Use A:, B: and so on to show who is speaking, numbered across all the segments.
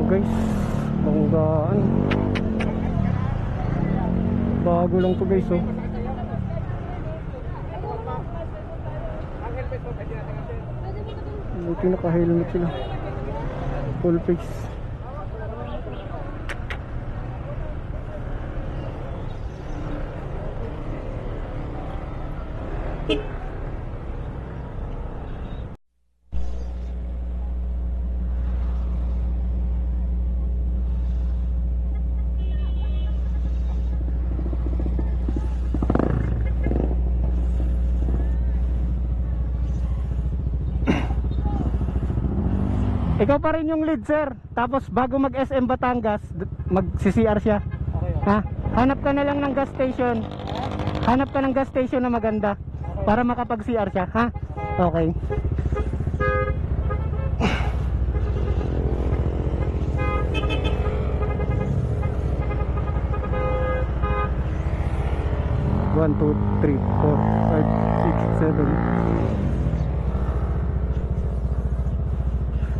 A: guys, banggaan. Bago lang to guys oh. Buti naka-helmet sila. Full face. Ikaw pa rin yung lead sir. Tapos bago mag SM Batangas, mag-CCR siya.
B: Okay, okay.
A: Ha? Hanap ka na lang ng gas station. Hanap ka ng gas station na maganda para makapag-CR siya, ha? Okay. One, two, three, four, five, six, seven.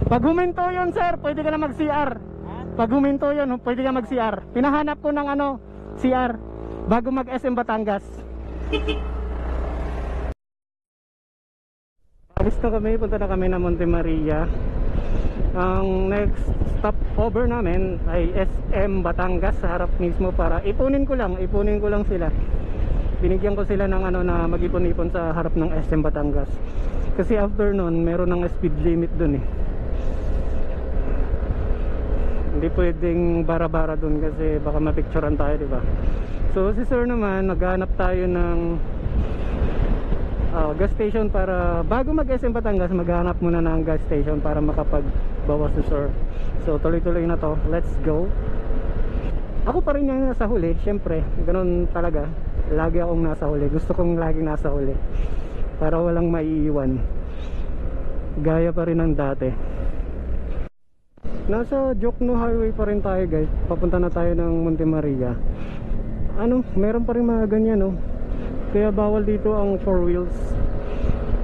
A: Pag huminto yun sir, pwede ka na mag-CR. Pag huminto yun, pwede ka mag-CR. Pinahanap ko ng ano, CR bago mag-SM Batangas. Alis na kami, punta na kami na Monte Maria. Ang next stop over namin ay SM Batangas sa harap mismo para ipunin ko lang sila. Binigyan ko sila ng ano na mag-ipon-ipon sa harap ng SM Batangas. Kasi after nun, meron ng speed limit dun eh. Hindi pwedeng bara-bara dun kasi baka mapicturean tayo, diba? So si sir naman, naghanap tayo ng gas station para bago mag-SM Batangas, maghanap muna ng gas station para makapagbawas si sir. So tuloy-tuloy na to, let's go. Ako pa rin yung nasa huli, syempre, ganun talaga. Lagi akong nasa huli, gusto kong laging nasa huli para walang maiiwan. Gaya pa rin ng dati. Nasa Jokno Highway pa rin tayo guys. Papunta na tayo ng Monte Maria. Ano, meron pa rin mga ganyan no. Kaya bawal dito ang 4 wheels.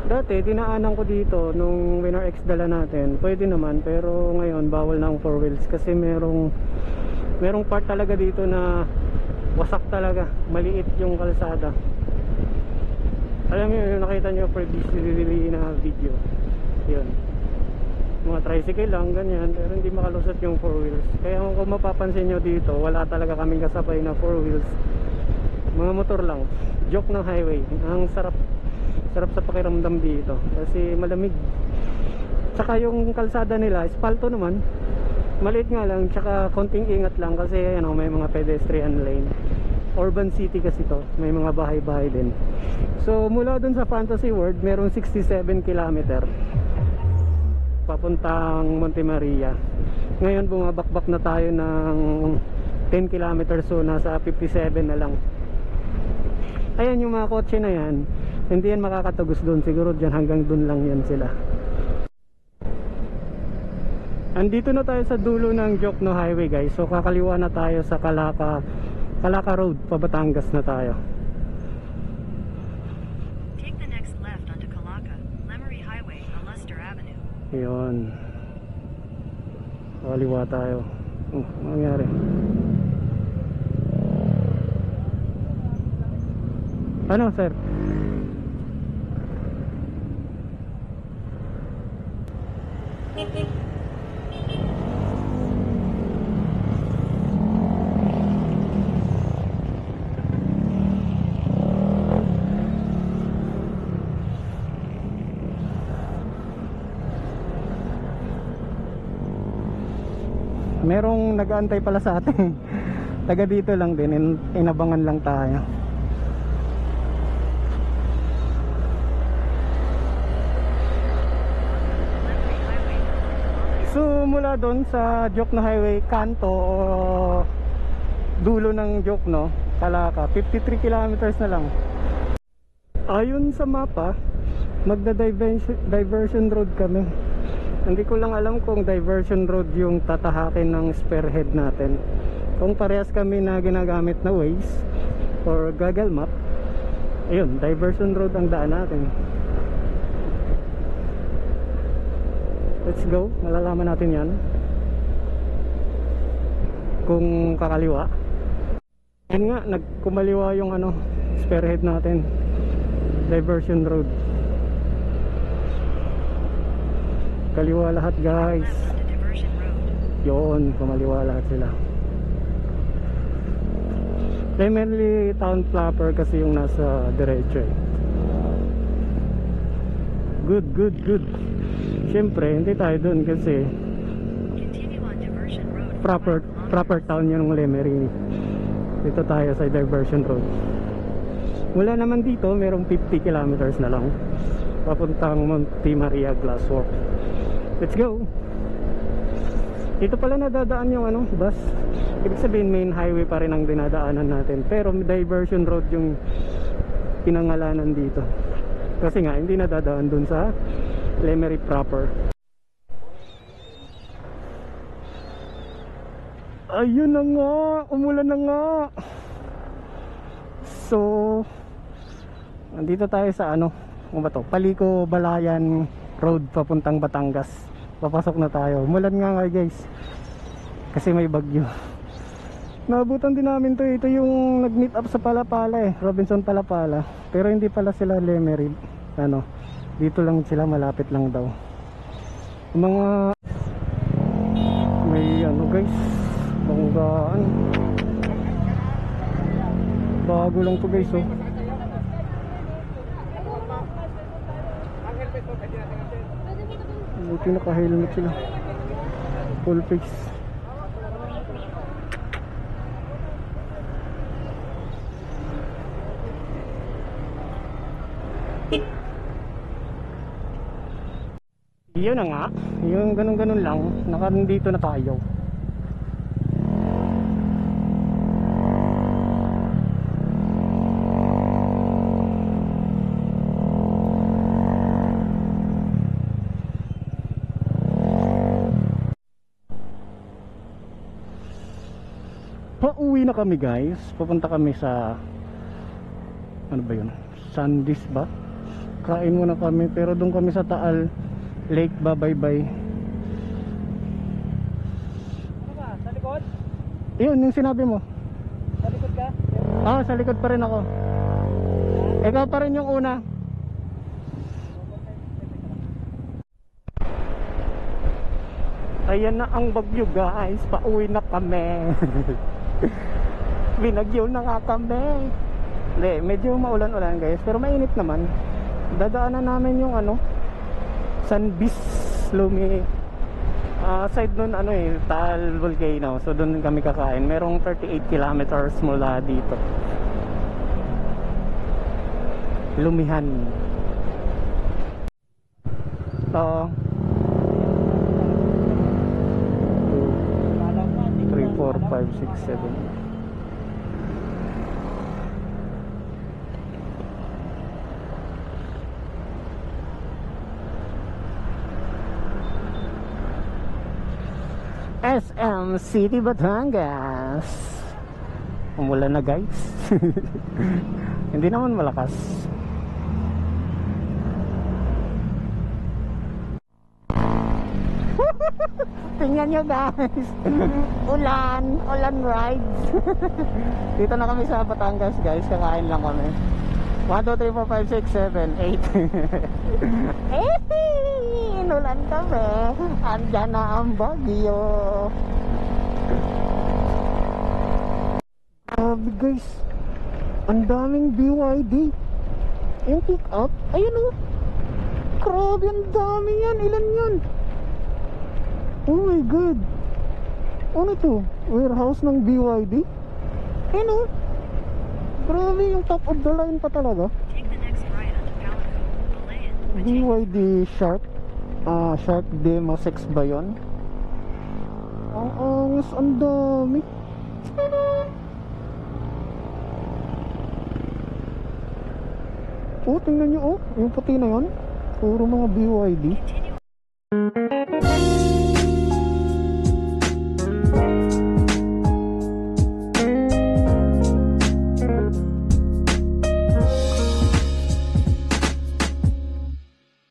A: Dati dinaanan ko dito nung Winner X dala natin. Pwede naman pero ngayon bawal na ang 4 wheels kasi merong part talaga dito na wasak talaga. Maliit yung kalsada. Alam niyo yung nakita niyo previously na video. 'Yun. Mga tricycle lang, ganyan, pero hindi makalusot yung 4 wheels. Kaya kung mapapansin nyo dito, wala talaga kaming kasabay na 4 wheels. Mga motor lang. Jokno Highway. Ang sarap sa pakiramdam dito kasi malamig. Tsaka yung kalsada nila, espalto naman. Maliit nga lang, tsaka konting ingat lang kasi ano, may mga pedestrian lane. Urban city kasi to, may mga bahay-bahay din. So mula dun sa Fantasy World, merong 67 kilometer papuntang Monte Maria. Ngayon bumabakbak na tayo ng 10 km, so nasa 57 na lang. Ayan yung mga kotse na yan, hindi yan makakatagos doon, siguro dyan hanggang doon lang yan sila. Andito na tayo sa dulo ng Jokno Highway guys, so kakaliwa na tayo sa Calaca Road, pa Batangas na tayo. Yun, kaliwa tayo. Nangyari ano sir? Merong nag-aantay pala sa atin. Taga dito lang din, inabangan lang tayo. So mula doon sa Jokno Highway kanto o dulo ng Jokno, Calaca, 53 kilometers na lang. Ayon sa mapa, magda-diversion road kami. Hindi ko lang alam kung diversion road yung tatahakin ng spearhead natin. Kung parehas kami na ginagamit na Waze or Google Map, ayun, diversion road ang daan natin. Let's go, malalaman natin yan. kung kakaliwa. Yan nga, nagkumaliwa yung ano, spearhead natin, diversion road. Kaliwa lahat guys. Yun, kumaliwa lahat sila. Primarily town flapper kasi yung nasa diretso eh. Good. Siyempre, hindi tayo dun kasi proper town yung Lemery. Dito tayo sa diversion road. Wala naman dito, merong 50 kilometers na lang papuntang Monte Maria Glasswalk. Let's go. Dito pala nadadaan yung ano, bus. Ibig sabihin main highway pa rin ang dinadaanan natin, pero diversion road yung pinangalanan dito kasi nga hindi nadadaan dun sa Lemery proper. Ayun na nga, umulan na nga. So nandito tayo sa ano, ano ba to? Paliko Balayan Road papuntang Batangas. Papasok na tayo. Umulan nga guys kasi may bagyo. Naabutan din namin to. Ito yung nag-meet up sa Palapala eh, Robinson Palapala. Pero hindi pala sila Lemery. Ano, dito lang sila, malapit lang daw. Mga may ano guys, banggaan. Bago lang to guys oh. Buti naka-helmet sila. Full face. Yun na nga, yung ganun-ganun lang, nandito na tayo. Pauwi na kami guys, pupunta kami sa ano ba yun, Sandis ba? Kain muna kami, pero doon kami sa Taal Lake Babaybay. Ano ba? Sa likod? Yun, yung sinabi mo. Sa likod ka? Ah, sa likod pa rin ako. Ikaw pa rin yung una. Ayan na ang bagyo guys, pauwi na kami. Binagyo na nga kami. Hindi, medyo maulan-ulan guys, pero mainit naman. Dadaanan namin yung ano, San Bis Lumi, side nun ano eh, Taal Volcano. So doon kami kakain. Merong 38 kilometers mula dito. Lumihan. So 3, 4, 5, 6, 7. SM City Batangas. Umulan na guys. Hindi naman malakas. Tingnan nyo guys. Ulan rides. Dito na kami sa Batangas guys. Kakain lang kami. 1, 2, 3, 4, 5, 6, 7, 8. Inulan kami. Andyan na ang bagyo. Grabe guys, ang daming BYD. Yung pick up, ayun o. Grabe, ang dami yan. Ilan yan? Oh my god. Ano to? Warehouse ng BYD? Ayun o. Grabe, yung top of the line pa talaga. BYD Shark. Shark Demo 6 ba yun? Ang angas, ang dami. Oh, tingnan nyo oh. Yung puti na yun. Puro mga BYD.